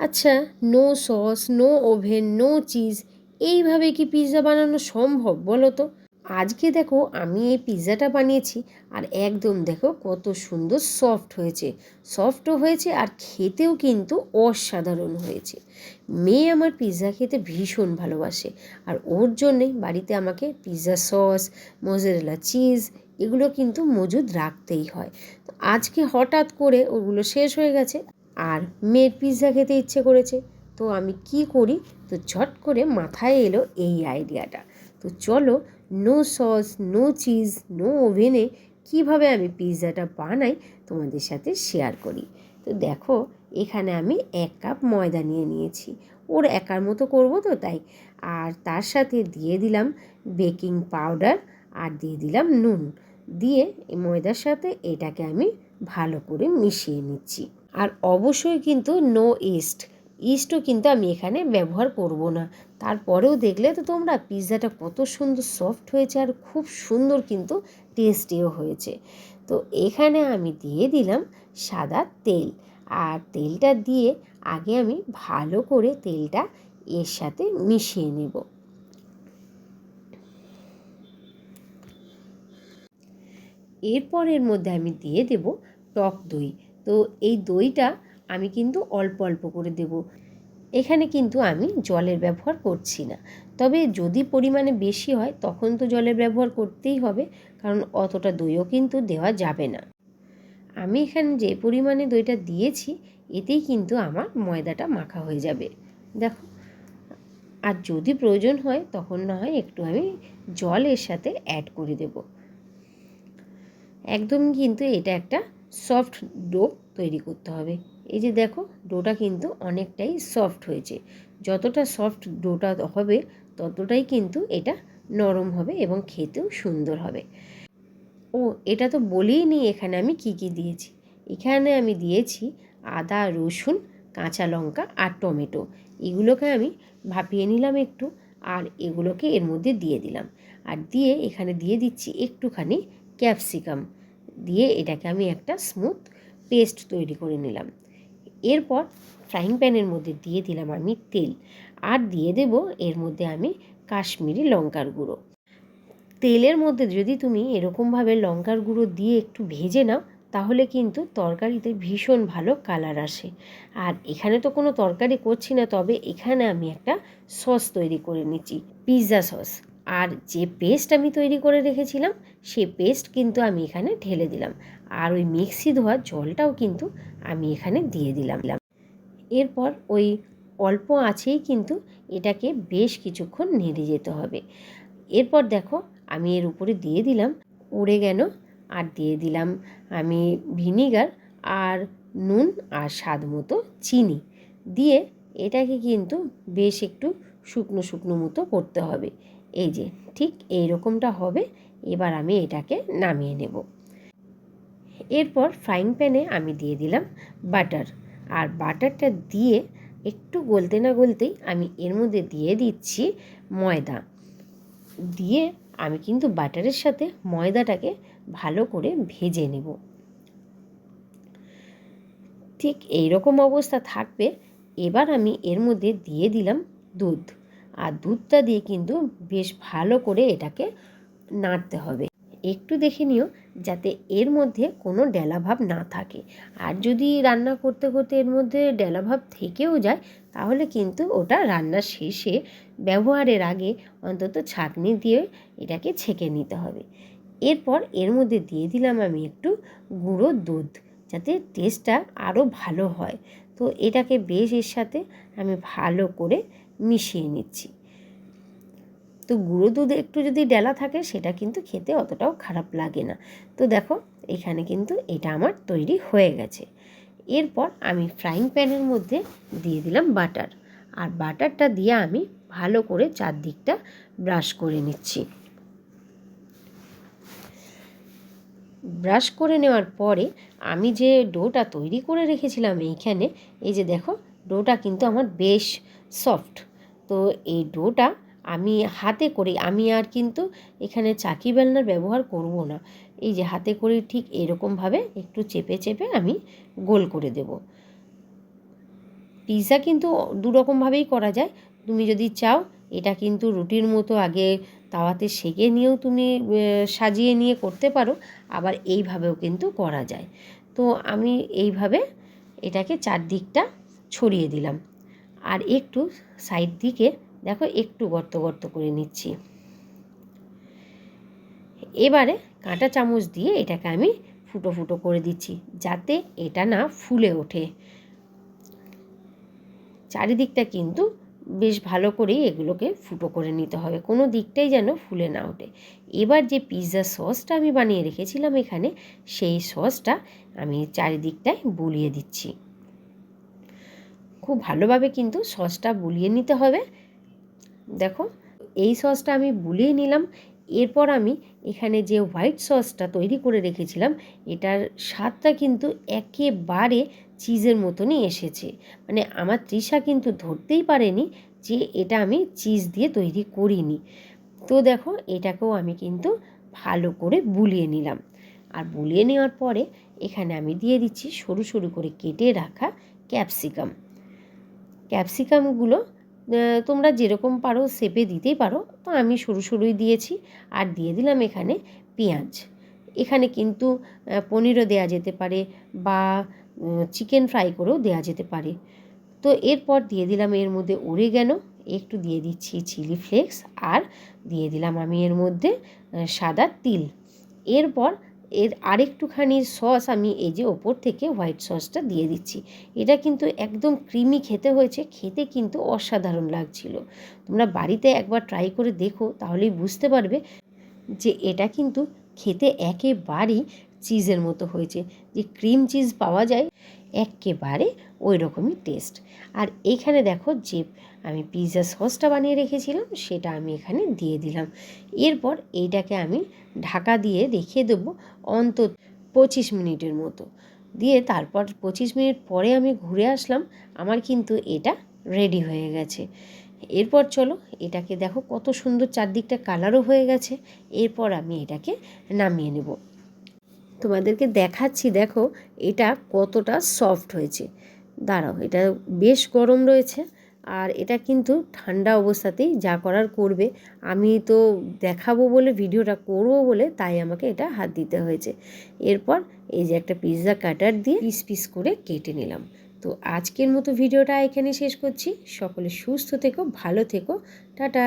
আচ্ছা, no sauce, no oven, no cheese, এইভাবে কি পিৎজা বানানো সম্ভব বলো তো? আজকে দেখো আমি এই পিৎজাটা বানিয়েছি আর একদম দেখো কত সুন্দর সফট হয়েছে। সফটও হয়েছে আর খেতেও কিন্তু অসাধারণ হয়েছে। মেয়ে আমার পিৎজা খেতে ভীষণ ভালোবাসে আর ওর জন্যেই বাড়িতে আমাকে পিৎজা সস, মোজারেলা চিজ এগুলো কিন্তু মজুদ রাখতেই হয়। তো আজকে হঠাৎ করে ওগুলো শেষ হয়ে গেছে আর মেয়ের পিৎজা খেতে ইচ্ছে করেছে। তো আমি কি করি, তো ঝট করে মাথায় এলো এই আইডিয়াটা। তো চলো, no sauce, no cheese, no ওভেনে কীভাবে আমি পিৎজাটা বানাই তোমাদের সাথে শেয়ার করি। তো দেখো, এখানে আমি 1 কাপ ময়দা নিয়ে নিয়েছি। ওর একার মতো করব তো তাই। আর তার সাথে দিয়ে দিলাম বেকিং পাউডার আর দিয়ে দিলাম নুন। দিয়ে এই ময়দার সাথে এটাকে আমি ভালো করে মিশিয়ে নিচ্ছি। আর অবশ্যই কিন্তু নো ইস্ট, ইস্টও কিন্তু আমি এখানে ব্যবহার করব না। তারপরেও দেখলে তো তোমরা পিৎজাটা কত সুন্দর সফট হয়েছে আর খুব সুন্দর কিন্তু টেস্টিও হয়েছে। তো এখানে আমি দিয়ে দিলাম সাদা তেল। আর তেলটা দিয়ে আগে আমি ভালো করে তেলটা এর সাথে মিশিয়ে নেব। এরপর এর মধ্যে আমি দিয়ে দেব টক দই। তো এই দইটা আমি কিন্তু অল্প অল্প করে দেব। এখানে কিন্তু আমি জলের ব্যবহার করছি না। তবে যদি পরিমাণে বেশি হয় তখন তো জলের ব্যবহার করতেই হবে, কারণ অতটা দইও কিন্তু দেওয়া যাবে না। আমি এখানে যে পরিমাণে দইটা দিয়েছি এতেই কিন্তু আমার ময়দাটা মাখা হয়ে যাবে। দেখো, আর যদি প্রয়োজন হয় তখন না হয় একটু আমি জল এর সাথে অ্যাড করে দেব। একদম কিন্তু এটা একটা সফট ডো তৈরি করতে হবে। এই যে দেখো, ডোটা কিন্তু অনেকটাই সফট হয়েছে। যতটা সফট ডোটা হবে ততটাই কিন্তু এটা নরম হবে এবং খেতেও সুন্দর হবে। ও, এটা তো বলেই নি এখানে আমি কি কি দিয়েছি। এখানে আমি দিয়েছি আদা, রসুন, কাঁচা লঙ্কা আর টমেটো। এগুলোকে আমি ভাপিয়ে নিলাম একটু, আর এগুলোকে এর মধ্যে দিয়ে দিলাম। আর দিয়ে এখানে দিয়ে দিচ্ছি একটুখানি ক্যাপসিকাম। দিয়ে এটাকে আমি একটা স্মুথ পেস্ট তৈরি করে নিলাম। এরপর ফ্রাইং প্যানের মধ্যে দিয়ে দিলাম আমি তেল, আর দিয়ে দেব এর মধ্যে আমি কাশ্মীরি লঙ্কার গুঁড়ো। তেলের মধ্যে যদি তুমি এরকমভাবে লঙ্কার গুঁড়ো দিয়ে একটু ভেজে নাও তাহলে কিন্তু তরকারিতে ভীষণ ভালো কালার আসে। আর এখানে তো কোনো তরকারি করছি না, তবে এখানে আমি একটা সস তৈরি করে নিচ্ছি, পিৎজা সস। আর যে পেস্ট আমি তৈরি করে রেখেছিলাম সেই পেস্ট কিন্তু আমি এখানে ঢেলে দিলাম। আর ওই মিক্সি ধোয়া জলটাও কিন্তু আমি এখানে দিয়ে দিলাম। এরপর ওই অল্প আঁচেই কিন্তু এটাকে বেশ কিছুক্ষণ নেড়ে যেতে হবে। এরপর দেখো, আমি এর উপরে দিয়ে দিলাম অরিগ্যানো, আর দিয়ে দিলাম আমি ভিনিগার আর নুন আর স্বাদ মতো চিনি। দিয়ে এটাকে কিন্তু বেশ একটু শুকনো শুকনো মতো করতে হবে। এই যে ঠিক এই রকমটা হবে। এবার আমি এটাকে নামিয়ে নেব। এরপর ফ্রাইং প্যানে আমি দিয়ে দিলাম বাটার। আর বাটারটা দিয়ে একটু গলতে না গলতেই আমি এর মধ্যে দিয়ে দিচ্ছি ময়দা। দিয়ে আমি কিন্তু বাটারের সাথে ময়দাটাকে ভালো করে ভেজে নেব। ঠিক এই রকম অবস্থা থাকবে। এবার আমি এর মধ্যে দিয়ে দিলাম দুধ। আর দুধটা দিয়ে কিন্তু বেশ ভালো করে এটাকে নাড়তে হবে। একটু দেখে নিও যাতে এর মধ্যে কোনো ডেলাভাব না থাকে। আর যদি রান্না করতে করতে এর মধ্যে ডেলাভাব থেকেও যায় তাহলে কিন্তু ওটা রান্নার শেষে ব্যবহারের আগে অন্তত ছাঁকনি দিয়ে এটাকে ছেঁকে নিতে হবে। এরপর এর মধ্যে দিয়ে দিলাম আমি একটু গুঁড়ো দুধ, যাতে টেস্টটা আরও ভালো হয়। তো এটাকে বেশ এর সাথে আমি ভালো করে মিশিয়ে নিচ্ছি। তো গুঁড়ো দুধ একটু যদি ডেলা থাকে সেটা কিন্তু খেতে অতটাও খারাপ লাগে না। তো দেখো, এখানে কিন্তু এটা আমার তৈরি হয়ে গেছে। এরপর আমি ফ্রাইং প্যানের মধ্যে দিয়ে দিলাম বাটার। আর বাটারটা দিয়ে আমি ভালো করে চারদিকটা ব্রাশ করে নিচ্ছি। ব্রাশ করে নেওয়ার পরে আমি যে ডোটা তৈরি করে রেখেছিলাম এইখানে, এই যে দেখো, ডোটা কিন্তু আমার বেশ সফট। তো এই ডোটা আমি হাতে করে, আমি আর কিন্তু এখানে চাকি বেলনার ব্যবহার করব না। এই যে হাতে করে ঠিক এরকমভাবে একটু চেপে চেপে আমি গোল করে দেব। পিৎজা কিন্তু দু রকমভাবেই করা যায়। তুমি যদি চাও এটা কিন্তু রুটির মতো আগে তাওয়াতে সেঁকে নিয়েও তুমি সাজিয়ে নিয়ে করতে পারো, আবার এইভাবেও কিন্তু করা যায়। তো আমি এইভাবে এটাকে চারদিকটা ছড়িয়ে দিলাম, আর একটু সাইড দিকে দেখো একটু গর্ত গর্ত করে নিচ্ছি। এবারে কাঁটা চামচ দিয়ে এটাকে আমি ফুটো ফুটো করে দিচ্ছি, যাতে এটা না ফুলে ওঠে। চারিদিকটা কিন্তু বেশ ভালো করেই এগুলোকে ফুটো করে নিতে হবে, কোনো দিকটাই যেন ফুলে না ওঠে। এবার যে পিৎজা সসটা আমি বানিয়ে রেখেছিলাম এখানে, সেই সসটা আমি চারিদিকটায় বুলিয়ে দিচ্ছি। খুব ভালোভাবে কিন্তু সসটা বুলিয়ে নিতে হবে। দেখো এই সসটা আমি বুলিয়ে নিলাম। এরপর আমি এখানে যে হোয়াইট সসটা তৈরি করে রেখেছিলাম, এটার স্বাদটা কিন্তু একেবারে চিজের মতনই এসেছে। মানে আমার তৃষা কিন্তু ধরতেই পারেনি যে এটা আমি চিজ দিয়ে তৈরি করিনি। তো দেখো এটাকেও আমি কিন্তু ভালো করে বুলিয়ে নিলাম। আর বুলিয়ে নেওয়ার পরে এখানে আমি দিয়ে দিচ্ছি সরু সরু করে কেটে রাখা ক্যাপসিকামগুলো তোমরা যেরকম পারো শেপে দিতেই পারো, তো আমি সরু সরুই দিয়েছি। আর দিয়ে দিলাম এখানে পেঁয়াজ। এখানে কিন্তু পনিরও দেওয়া যেতে পারে, বা চিকেন ফ্রাই করেও দেওয়া যেতে পারে। তো এরপর দিয়ে দিলাম এর মধ্যে অরিগ্যানো, একটু দিয়ে দিচ্ছি চিলি ফ্লেক্স, আর দিয়ে দিলাম আমি এর মধ্যে সাদা তিল। এরপর এর আরেকটুখানি সস আমি এই যে ওপর থেকে হোয়াইট সসটা দিয়ে দিচ্ছি। এটা কিন্তু একদম ক্রিমি খেতে হয়েছে, খেতে কিন্তু অসাধারণ লাগছিল। তোমরা বাড়িতে একবার ট্রাই করে দেখো, তাহলেই বুঝতে পারবে যে এটা কিন্তু খেতে একেবারেই চিজের মতো হয়েছে। যে ক্রিম চিজ পাওয়া যায় একেবারে ওই রকমই টেস্ট। আর এইখানে দেখো যে আমি পিৎজা সসটা বানিয়ে রেখেছিলাম, সেটা আমি এখানে দিয়ে দিলাম। এরপর এইটাকে আমি ঢাকা দিয়ে রেখে দেবো অন্তত 25 মিনিটের মতো। দিয়ে তারপর 25 মিনিট পরে আমি ঘুরে আসলাম, আমার কিন্তু এটা রেডি হয়ে গেছে। এরপর চলো এটাকে দেখো কত সুন্দর চারদিকটা কালারও হয়ে গেছে। এরপর আমি এটাকে নামিয়ে নেব। তোমাদেরকে দেখাচ্ছি, দেখো এটা কতটা সফট হয়েছে। দাঁড়াও, এটা বেশ গরম রয়েছে, আর এটা কিন্তু ঠান্ডা অবস্থাতেই যা করার করবে। আমি তো দেখাবো বলে, ভিডিওটা করবো বলে, তাই আমাকে এটা হাত দিতে হয়েছে। এরপর এই যে একটা পিৎজা কাটার দিয়ে পিস পিস করে কেটে নিলাম। তো আজকের মতো ভিডিওটা এখানে শেষ করছি। সকলে সুস্থ থেকো, ভালো থেকো, টাটা।